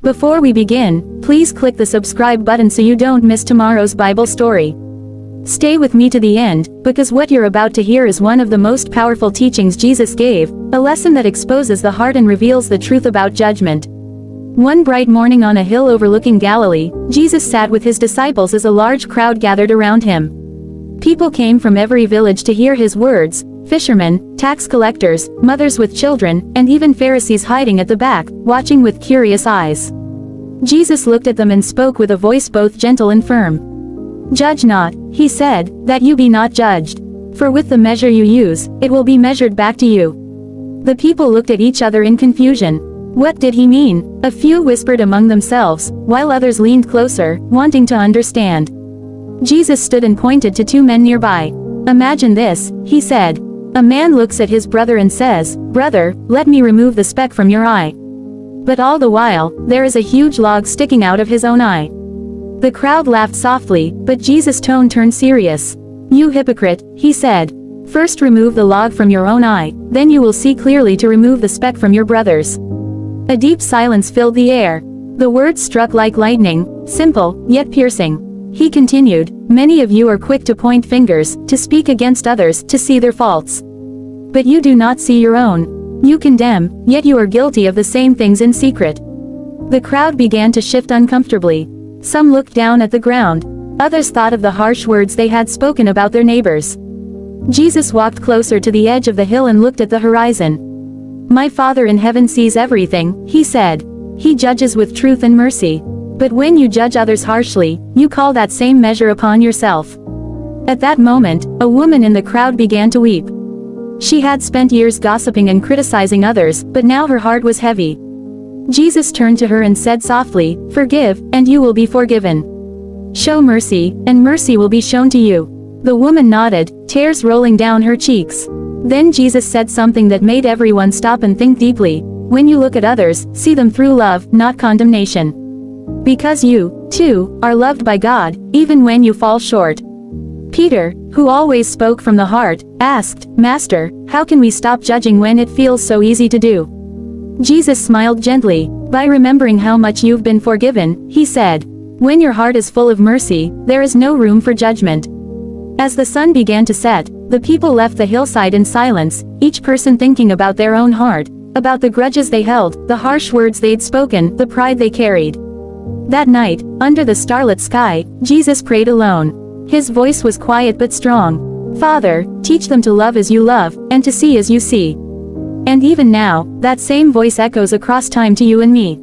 Before we begin, please click the subscribe button so you don't miss tomorrow's Bible story. Stay with me to the end, because what you're about to hear is one of the most powerful teachings Jesus gave, a lesson that exposes the heart and reveals the truth about judgment. One bright morning on a hill overlooking Galilee, Jesus sat with his disciples as a large crowd gathered around him. People came from every village to hear his words: fishermen, tax collectors, mothers with children, and even Pharisees hiding at the back, watching with curious eyes. Jesus looked at them and spoke with a voice both gentle and firm. "Judge not," he said, "that you be not judged. For with the measure you use, it will be measured back to you." The people looked at each other in confusion. What did he mean? A few whispered among themselves, while others leaned closer, wanting to understand. Jesus stood and pointed to two men nearby. "Imagine this," he said. "A man looks at his brother and says, 'Brother, let me remove the speck from your eye.' But all the while, there is a huge log sticking out of his own eye." The crowd laughed softly, but Jesus' tone turned serious. "You hypocrite," he said. "First remove the log from your own eye, then you will see clearly to remove the speck from your brother's." A deep silence filled the air. The words struck like lightning, simple, yet piercing. He continued, "Many of you are quick to point fingers, to speak against others, to see their faults. But you do not see your own. You condemn, yet you are guilty of the same things in secret." The crowd began to shift uncomfortably. Some looked down at the ground. Others thought of the harsh words they had spoken about their neighbors. Jesus walked closer to the edge of the hill and looked at the horizon. "My Father in heaven sees everything," he said. "He judges with truth and mercy. But when you judge others harshly, you call that same measure upon yourself." At that moment, a woman in the crowd began to weep. She had spent years gossiping and criticizing others, but now her heart was heavy. Jesus turned to her and said softly, "Forgive, and you will be forgiven. Show mercy, and mercy will be shown to you." The woman nodded, tears rolling down her cheeks. Then Jesus said something that made everyone stop and think deeply. "When you look at others, see them through love, not condemnation. Because you, too, are loved by God, even when you fall short." Peter, who always spoke from the heart, asked, "Master, how can we stop judging when it feels so easy to do?" Jesus smiled gently. "By remembering how much you've been forgiven," he said. "When your heart is full of mercy, there is no room for judgment." As the sun began to set, the people left the hillside in silence, each person thinking about their own heart, about the grudges they held, the harsh words they'd spoken, the pride they carried. That night, under the starlit sky, Jesus prayed alone. His voice was quiet but strong. "Father, teach them to love as you love, and to see as you see." And even now, that same voice echoes across time to you and me.